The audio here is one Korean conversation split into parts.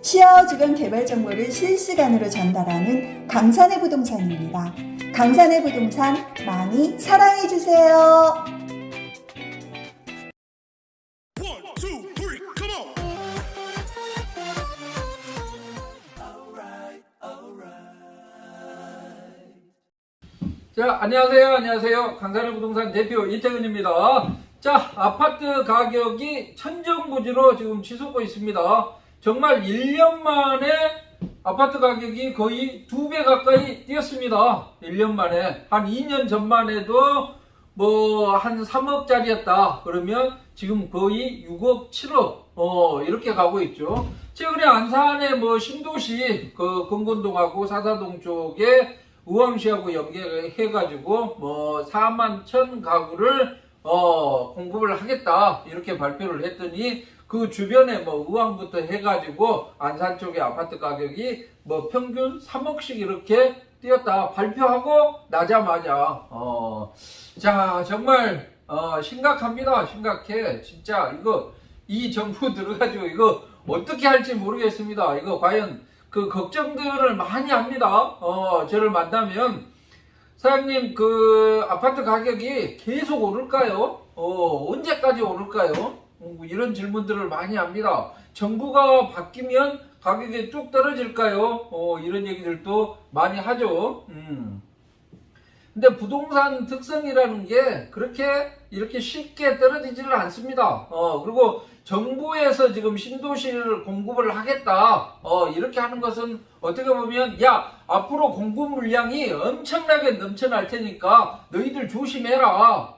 시야주변 개발 정보를 실시간으로 전달하는 강산의 부동산입니다. 강산의 부동산 많이 사랑해주세요. 자, 안녕하세요. 강산의 부동산 대표 이태근입니다. 자, 아파트 가격이 천정부지로 지금 치솟고 있습니다. 정말 1년 만에 아파트 가격이 거의 2배 가까이 뛰었습니다. 1년 만에. 한 2년 전만 해도 뭐 한 3억짜리였다. 그러면 지금 거의 6억, 7억 이렇게 가고 있죠. 최근에 안산의 뭐 신도시 그 건건동하고 사사동 쪽에 우왕시하고 연계해가지고 뭐 4만 1천 가구를 공급을 하겠다 이렇게 발표를 했더니 그 주변에 뭐 우왕부터 해가지고 안산 쪽의 아파트 가격이 뭐 평균 3억씩 이렇게 뛰었다 발표하고 나자마자 자 정말 심각합니다. 심각해. 진짜 이거 이 정부 들어가지고 이거 어떻게 할지 모르겠습니다. 이거 과연 그 걱정들을 많이 합니다. 저를 만나면 사장님 그 아파트 가격이 계속 오를까요? 언제까지 오를까요? 이런 질문들을 많이 합니다. 정부가 바뀌면 가격이 쭉 떨어질까요? 이런 얘기들도 많이 하죠. 근데 부동산 특성이라는 게 그렇게 이렇게 쉽게 떨어지지를 않습니다. 그리고 정부에서 지금 신도시를 공급을 하겠다. 이렇게 하는 것은 어떻게 보면 야 앞으로 공급 물량이 엄청나게 넘쳐날 테니까 너희들 조심해라.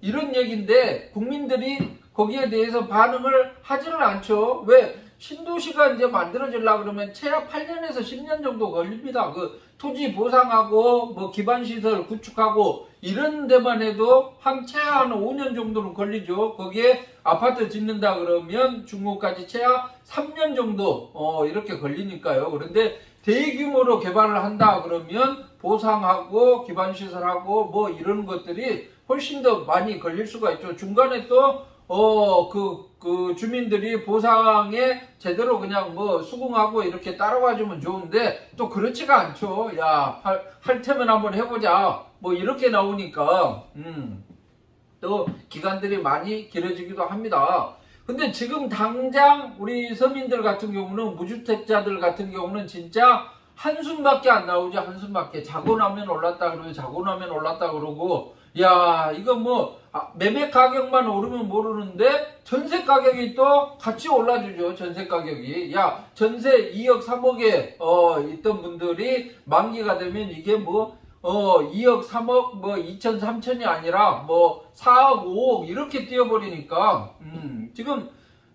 이런 얘기인데 국민들이 거기에 대해서 반응을 하지를 않죠. 왜? 신도시가 이제 만들어지려고 그러면 최하 8년에서 10년 정도 걸립니다. 그 토지 보상하고 뭐 기반시설 구축하고 이런 데만 해도 최하 한 5년 정도는 걸리죠. 거기에 아파트 짓는다 그러면 중고까지 최하 3년 정도 이렇게 걸리니까요. 그런데 대규모로 개발을 한다 그러면 보상하고 기반시설하고 뭐 이런 것들이 훨씬 더 많이 걸릴 수가 있죠. 중간에 또 그 주민들이 보상에 제대로 그냥 뭐 수긍하고 이렇게 따라와 주면 좋은데 또 그렇지가 않죠. 야, 할 테면 한번 해보자. 뭐 이렇게 나오니까, 또 기간들이 많이 길어지기도 합니다. 근데 지금 당장 우리 서민들 같은 경우는 무주택자들 같은 경우는 진짜 한숨밖에 안 나오죠. 한숨밖에. 자고 나면 올랐다 그러고 자고 나면 올랐다 그러고 야 이거 뭐 매매 가격만 오르면 모르는데 전세 가격이 또 같이 올라주죠. 전세 가격이 야 전세 2억 3억에 있던 분들이 만기가 되면 이게 뭐 2억 3억 뭐 2천 3천이 아니라 뭐 4억 5억 이렇게 뛰어버리니까 지금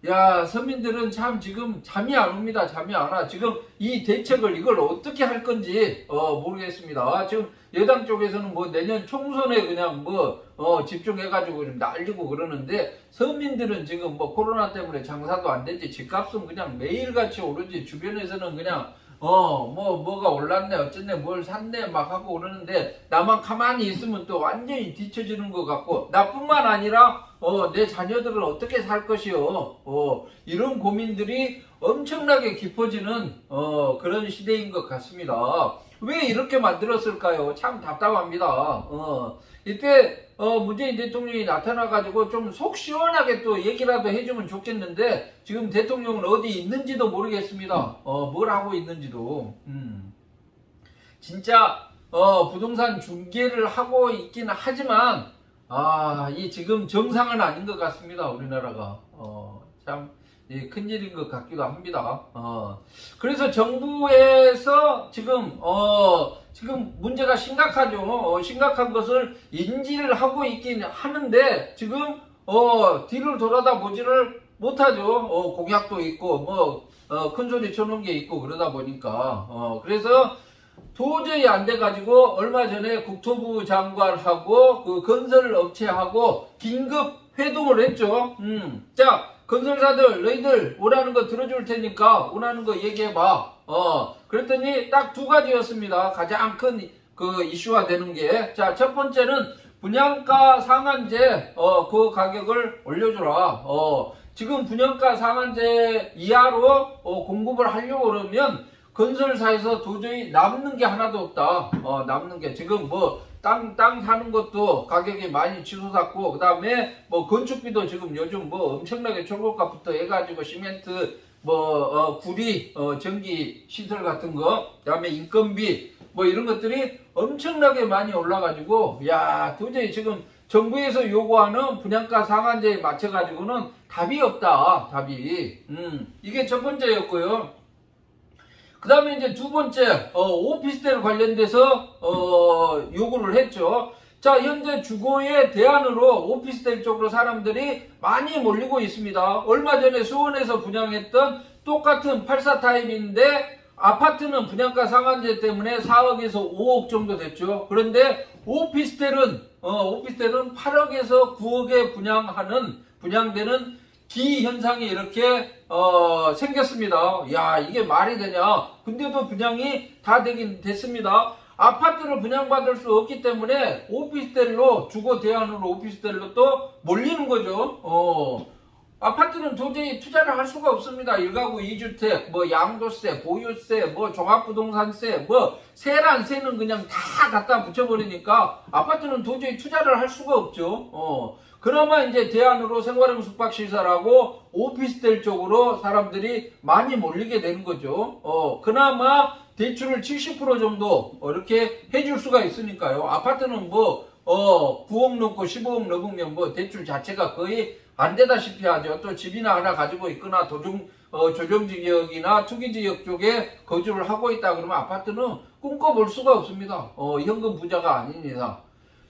야 서민들은 참 지금 잠이 안 옵니다. 잠이 안 와. 지금 이 대책을 이걸 어떻게 할 건지 모르겠습니다. 지금 여당 쪽에서는 뭐 내년 총선에 그냥 뭐 집중해가지고 좀 날리고 그러는데 서민들은 지금 뭐 코로나 때문에 장사도 안 되지 집값은 그냥 매일같이 오르지 주변에서는 그냥 뭐가 올랐네 어쨌네 뭘 샀네 막 하고 그러는데 나만 가만히 있으면 또 완전히 뒤처지는 것 같고 나뿐만 아니라 내 자녀들을 어떻게 살 것이요 이런 고민들이 엄청나게 깊어지는 그런 시대인 것 같습니다. 왜 이렇게 만들었을까요? 참 답답합니다. 이때 문재인 대통령이 나타나가지고 좀 속 시원하게 또 얘기라도 해주면 좋겠는데 지금 대통령은 어디 있는지도 모르겠습니다. 뭘 하고 있는지도. 진짜 부동산 중개를 하고 있긴 하지만 이 지금 정상은 아닌 것 같습니다. 우리나라가 참 큰일인 것 같기도 합니다. 그래서 정부에서 지금 문제가 심각하죠. 심각한 것을 인지를 하고 있긴 하는데 지금 뒤를 돌아다 보지를 못하죠. 공약도 있고 뭐 큰 소리 쳐놓은 게 있고 그러다 보니까 그래서 도저히 안 돼가지고 얼마 전에 국토부 장관하고 그 건설 업체하고 긴급 회동을 했죠. 자 건설사들 너희들 원하는 거 들어줄 테니까 원하는 거 얘기해봐. 그랬더니 딱 두 가지였습니다. 가장 큰 그 이슈화 되는 게. 자, 첫 번째는 분양가 상한제 그 가격을 올려주라. 지금 분양가 상한제 이하로 공급을 하려고 그러면 건설사에서 도저히 남는 게 하나도 없다. 남는 게 지금 뭐 땅 사는 것도 가격이 많이 치솟았고, 그 다음에 뭐 건축비도 지금 요즘 뭐 엄청나게 철골값부터 해가지고 시멘트, 구리, 전기 시설 같은 거, 그 다음에 인건비, 뭐 이런 것들이 엄청나게 많이 올라가지고, 야, 도저히 지금 정부에서 요구하는 분양가 상한제에 맞춰가지고는 답이 없다, 답이. 이게 첫 번째였고요. 그 다음에 이제 두 번째, 오피스텔 관련돼서, 요구를 했죠. 자, 현재 주거의 대안으로 오피스텔 쪽으로 사람들이 많이 몰리고 있습니다. 얼마 전에 수원에서 분양했던 똑같은 84 타입인데, 아파트는 분양가 상한제 때문에 4억에서 5억 정도 됐죠. 그런데 오피스텔은 8억에서 9억에 분양되는 기현상이 이렇게 생겼습니다. 야, 이게 말이 되냐? 근데도 분양이 다 되긴 됐습니다. 아파트를 분양받을 수 없기 때문에 오피스텔로, 주거 대안으로 오피스텔로 또 몰리는 거죠. 아파트는 도저히 투자를 할 수가 없습니다. 1가구 2주택, 뭐 양도세, 보유세, 뭐 종합부동산세, 뭐 세란세는 그냥 다 갖다 붙여버리니까 아파트는 도저히 투자를 할 수가 없죠. 그나마 이제 대안으로 생활형 숙박시설하고 오피스텔 쪽으로 사람들이 많이 몰리게 되는 거죠. 그나마 대출을 70% 정도 이렇게 해줄 수가 있으니까요. 아파트는 뭐 9억 넘고 15억 넘으면 뭐 대출 자체가 거의 안 되다시피 하죠. 또 집이나 하나 가지고 있거나 조정지역이나 투기지역 쪽에 거주를 하고 있다 그러면 아파트는 꿈꿔볼 수가 없습니다. 현금 부자가 아닌 이상.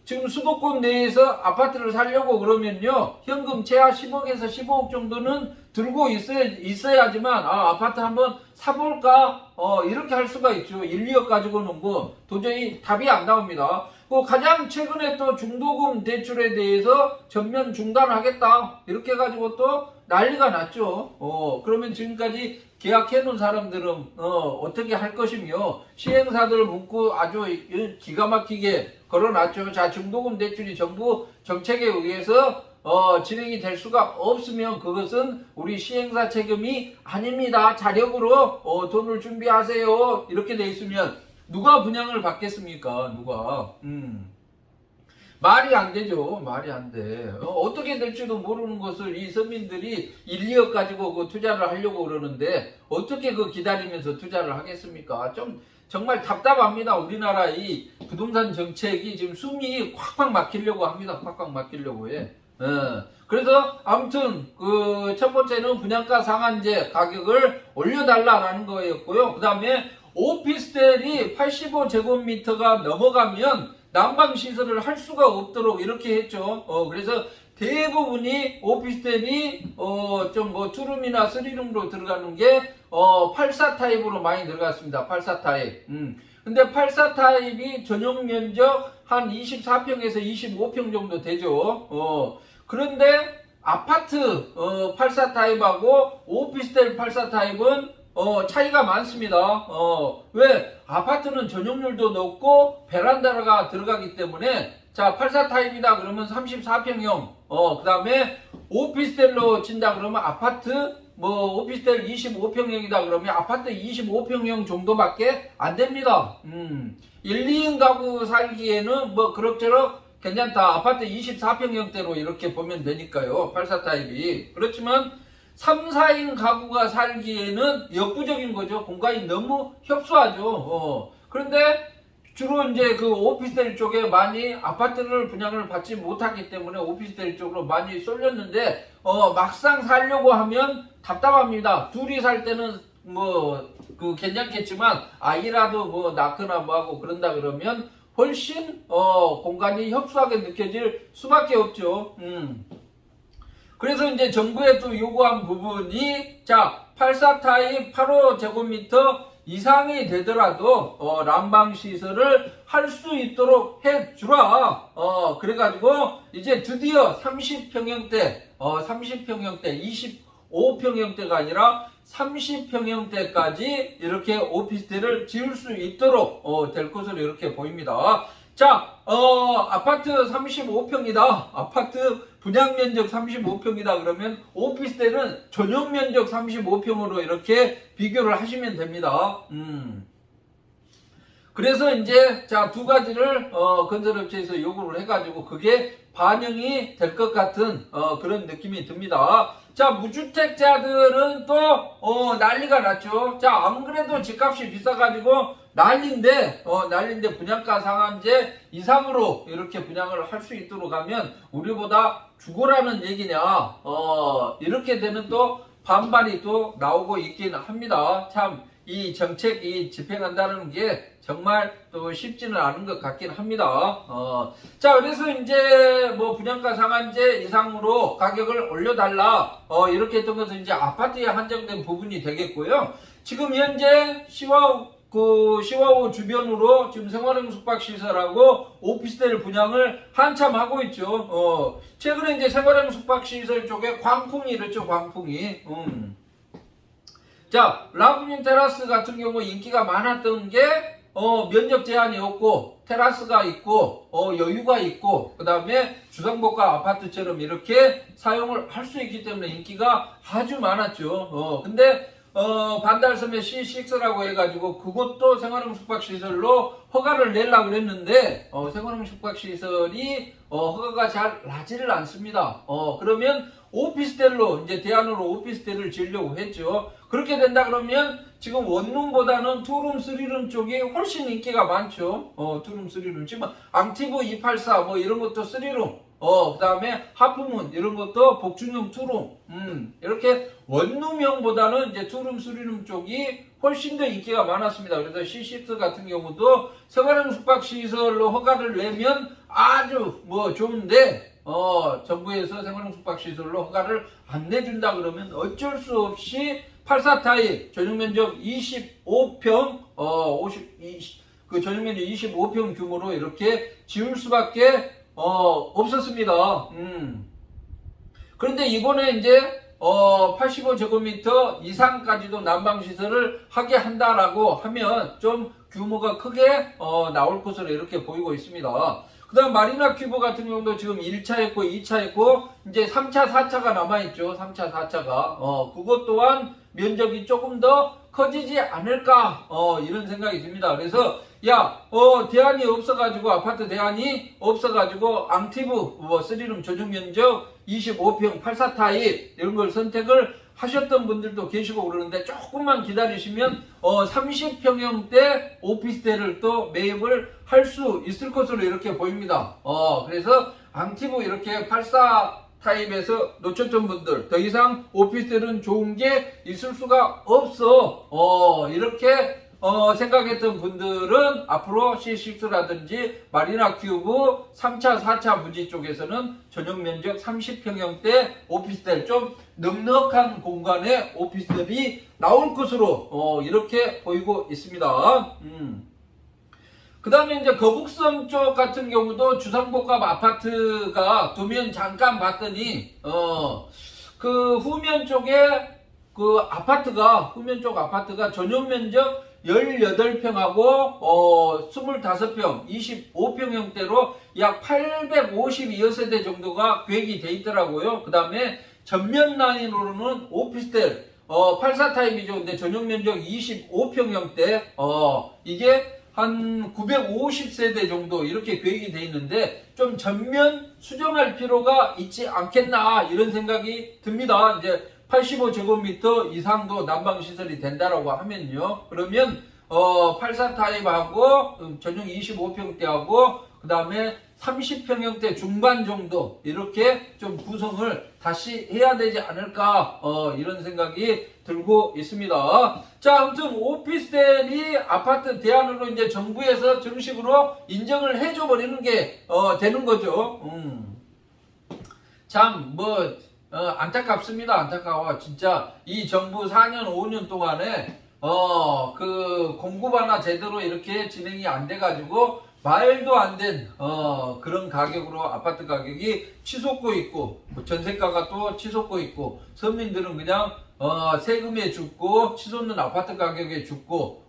지금 수도권 내에서 아파트를 사려고 그러면요, 현금 최하 10억에서 15억 정도는 들고 있어야지만, 아파트 한번 사볼까? 이렇게 할 수가 있죠. 1, 2억 가지고는 뭐, 도저히 답이 안 나옵니다. 가장 최근에 또 중도금 대출에 대해서 전면 중단하겠다. 이렇게 해가지고 또 난리가 났죠. 그러면 지금까지 계약해놓은 사람들은, 어떻게 할 것이며, 시행사들 문구 아주 기가 막히게 걸어놨죠. 자, 중도금 대출이 정부 정책에 의해서, 진행이 될 수가 없으면 그것은 우리 시행사 책임이 아닙니다. 자력으로, 돈을 준비하세요. 이렇게 돼 있으면, 누가 분양을 받겠습니까? 누가? 말이 안 되죠. 말이 안 돼. 어떻게 될지도 모르는 것을 이 서민들이 1, 2억 가지고 그 투자를 하려고 그러는데 어떻게 기다리면서 투자를 하겠습니까? 좀 정말 답답합니다. 우리나라 이 부동산 정책이 지금 숨이 콱콱 막히려고 합니다. 콱콱 막히려고 해. 그래서 아무튼 첫 번째는 분양가 상한제 가격을 올려달라라는 거였고요. 그 다음에 오피스텔이 85제곱미터가 넘어가면 난방시설을 할 수가 없도록 이렇게 했죠. 그래서 대부분이 오피스텔이 좀 투룸이나 쓰리룸으로 들어가는 게 84 타입으로 많이 들어갔습니다. 84 타입. 근데 84 타입이 전용 면적 한 24평에서 25평 정도 되죠. 그런데 아파트 84 타입하고 오피스텔 84 타입은 차이가 많습니다. 왜? 아파트는 전용률도 높고 베란다가 들어가기 때문에, 자, 84 타입이다 그러면 34평형, 그 다음에 오피스텔로 친다 그러면 아파트, 오피스텔 25평형이다 그러면 아파트 25평형 정도밖에 안 됩니다. 1, 2인 가구 살기에는 그럭저럭 괜찮다. 아파트 24평형대로 이렇게 보면 되니까요. 84 타입이. 그렇지만 3, 4인 가구가 살기에는 역부족인 거죠. 공간이 너무 협소하죠. 그런데 주로 이제 오피스텔 쪽에 많이 아파트를 분양을 받지 못하기 때문에 오피스텔 쪽으로 많이 쏠렸는데, 막상 살려고 하면 답답합니다. 둘이 살 때는 괜찮겠지만, 아이라도 낳거나 하고 그런다 그러면 훨씬, 공간이 협소하게 느껴질 수밖에 없죠. 그래서 이제 정부에 또 요구한 부분이, 자, 84 타입 85제곱미터 이상이 되더라도 난방시설을 할 수 있도록 해주라. 그래가지고 이제 드디어 30평형대 25평형대가 아니라 30평형대까지 이렇게 오피스텔을 지을 수 있도록 될 것으로 이렇게 보입니다. 자, 아파트 35평이다. 아파트 분양 면적 35평이다 그러면 오피스텔은 전용 면적 35평으로 이렇게 비교를 하시면 됩니다. 그래서 이제 자, 두 가지를 건설업체에서 요구를 해가지고 그게 반영이 될 것 같은 그런 느낌이 듭니다. 자, 무주택자들은 또 난리가 났죠. 자, 안 그래도 집값이 비싸가지고 난리인데 분양가 상한제 이상으로 이렇게 분양을 할 수 있도록 하면 우리보다 죽어라는 얘기냐, 이렇게 되는 또 반발이 또 나오고 있긴 합니다. 참 이 정책이 집행한다는 게 정말 또 쉽지는 않은 것 같긴 합니다. 자, 그래서 이제 뭐 분양가 상한제 이상으로 가격을 올려달라, 이렇게 했던 것은 이제 아파트에 한정된 부분이 되겠고요. 지금 현재 시와호 주변으로 지금 생활형 숙박시설하고 오피스텔 분양을 한참 하고 있죠. 최근에 이제 생활형 숙박시설 쪽에 광풍이 일었죠, 광풍이. 자, 라구뮴 테라스 같은 경우 인기가 많았던 게 면적 제한이 없고 테라스가 있고 여유가 있고 그 다음에 주상복합 아파트처럼 이렇게 사용을 할 수 있기 때문에 인기가 아주 많았죠. 근데 반달섬의 C6라고 해가지고 그것도 생활형 숙박시설로 허가를 내려고 그랬는데 생활형 숙박시설이 허가가 잘 나지를 않습니다. 그러면 오피스텔로 이제 대안으로 오피스텔을 지으려고 했죠. 그렇게 된다 그러면 지금 원룸보다는 투룸, 쓰리룸 쪽이 훨씬 인기가 많죠. 투룸, 쓰리룸. 지금 앙티브 284 뭐 이런 것도 쓰리룸. 그 다음에 하프문 이런 것도 복층형 투룸. 이렇게 원룸형보다는 이제 투룸, 쓰리룸 쪽이 훨씬 더 인기가 많았습니다. 그래서 C6 같은 경우도 생활형 숙박시설로 허가를 내면 아주 뭐 좋은데 정부에서 생활형 숙박시설로 허가를 안 내준다 그러면 어쩔 수 없이 84타입 전용면적 25평 그 전용면적 25평 규모로 이렇게 지을 수밖에 없었습니다. 그런데 이번에 이제 85제곱미터 이상까지도 난방시설을 하게 한다라고 하면 좀 규모가 크게 나올 것으로 이렇게 보이고 있습니다. 그 다음 마리나 큐브 같은 경우도 지금 1차 했고 2차 했고 이제 3차 4차가 남아있죠. 3차 4차가 그것 또한 면적이 조금 더 커지지 않을까 이런 생각이 듭니다. 그래서 대안이 없어가지고 아파트 대안이 없어가지고 앙티브 뭐 3룸 전용 면적 25평 84타입 이런 걸 선택을 하셨던 분들도 계시고 그러는데 조금만 기다리시면 30평형대 오피스텔을 또 매입을 할 수 있을 것으로 이렇게 보입니다. 그래서 앙티브 이렇게 84 타입에서 놓쳤던 분들 더 이상 오피스텔은 좋은 게 있을 수가 없어 이렇게 생각했던 분들은 앞으로 C6라든지 마리나 큐브 3차 4차 부지 쪽에서는 전용 면적 30평형대 오피스텔 좀 넉넉한 공간의 오피스텔이 나올 것으로 이렇게 보이고 있습니다. 그 다음에 이제 거북섬 쪽 같은 경우도 주상복합 아파트가 도면 잠깐 봤더니 그 후면 쪽에 그 아파트가 후면 쪽 아파트가 전용 면적 18평하고 25평 25평형대로 약 852여 세대 정도가 계획이 돼 있더라고요. 그 다음에 전면 라인으로는 오피스텔 84타입이죠. 근데 전용 면적 25평형대 이게 한 950세대 정도 이렇게 계획이 돼 있는데 좀 전면 수정할 필요가 있지 않겠나 이런 생각이 듭니다. 이제 85제곱미터 이상도 난방시설이 된다라고 하면요. 그러면 84타입하고 전용 25평대하고 그 다음에 30평형대 중반 정도 이렇게 좀 구성을 다시 해야 되지 않을까 이런 생각이 들고 있습니다. 자, 아무튼 오피스텔이 아파트 대안으로 이제 정부에서 정식으로 인정을 해줘 버리는 게 되는 거죠. 참 뭐 안타깝습니다. 안타까워. 진짜 이 정부 4년 5년 동안에 그 공급하나 제대로 이렇게 진행이 안 돼가지고 말도 안 된 그런 가격으로 아파트 가격이 치솟고 있고 전세가가 또 치솟고 있고 서민들은 그냥 세금에 죽고 치솟는 아파트 가격에 죽고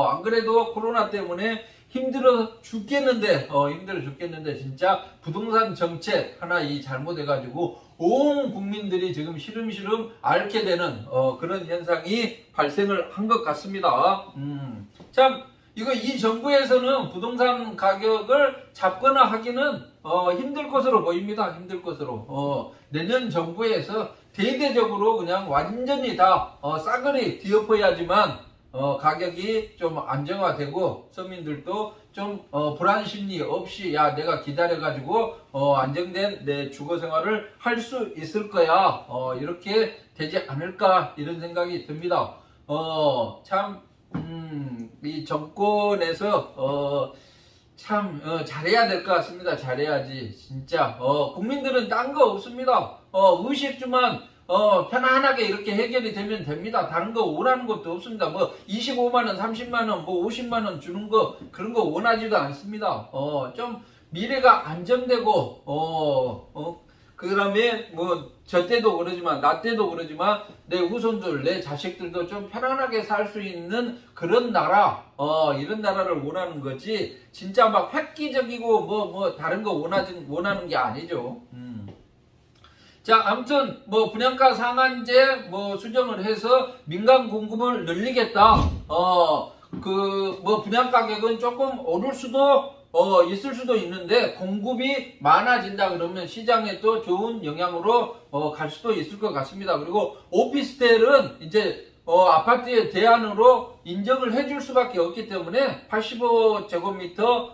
안 그래도 코로나 때문에 힘들어 죽겠는데 진짜 부동산 정책 하나 이 잘못해가지고 온 국민들이 지금 시름시름 앓게 되는 그런 현상이 발생을 한 것 같습니다. 참 이 정부에서는 부동산 가격을 잡거나 하기는 힘들 것으로 보입니다. 힘들 것으로. 내년 정부에서 대대적으로 그냥 완전히 다 싸그리 뒤엎어야지만 가격이 좀 안정화되고 서민들도 좀 불안 심리 없이 야 내가 기다려가지고 안정된 내 주거 생활을 할 수 있을 거야 이렇게 되지 않을까 이런 생각이 듭니다. 이 정권에서 참 잘해야 될 것 같습니다. 잘해야지 진짜 국민들은 딴 거 없습니다. 의식주만 편안하게 이렇게 해결이 되면 됩니다. 다른 거 원하는 것도 없습니다. 뭐 25만원, 30만원, 뭐 50만원 주는 거 그런 거 원하지도 않습니다. 좀 미래가 안정되고 그 다음에 뭐 저 때도 그러지만 나 때도 그러지만 내 후손들 내 자식들도 좀 편안하게 살 수 있는 그런 나라 이런 나라를 원하는 거지 진짜 막 획기적이고 뭐 다른 거 원하는 게 아니죠. 자, 아무튼 뭐 분양가 상한제 뭐 수정을 해서 민간 공급을 늘리겠다. 뭐 분양 가격은 조금 오를 수도 있을 수도 있는데 공급이 많아진다 그러면 시장에 또 좋은 영향으로 갈 수도 있을 것 같습니다. 그리고 오피스텔은 이제 아파트의 대안으로 인정을 해줄 수밖에 없기 때문에 85제곱미터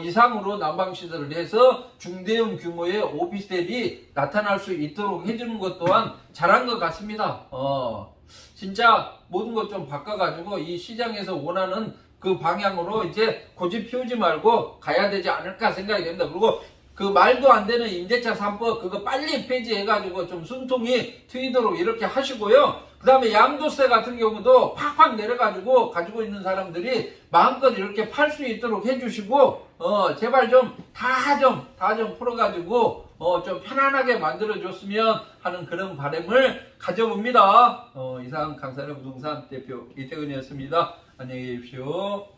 이상으로 난방시설을 해서 중대형 규모의 오피스텔이 나타날 수 있도록 해주는 것 또한 잘한 것 같습니다. 진짜 모든 것 좀 바꿔가지고 이 시장에서 원하는 그 방향으로 이제 고집 피우지 말고 가야 되지 않을까 생각이 됩니다. 그리고 그 말도 안 되는 임대차 3법 그거 빨리 폐지해가지고 좀 숨통이 트이도록 이렇게 하시고요. 그 다음에 양도세 같은 경우도 팍팍 내려가지고 가지고 있는 사람들이 마음껏 이렇게 팔 수 있도록 해주시고 제발 좀 다 좀 풀어가지고 좀 편안하게 만들어줬으면 하는 그런 바람을 가져봅니다. 이상 강산의 부동산 대표 이태근이었습니다. 안녕히 계십시오.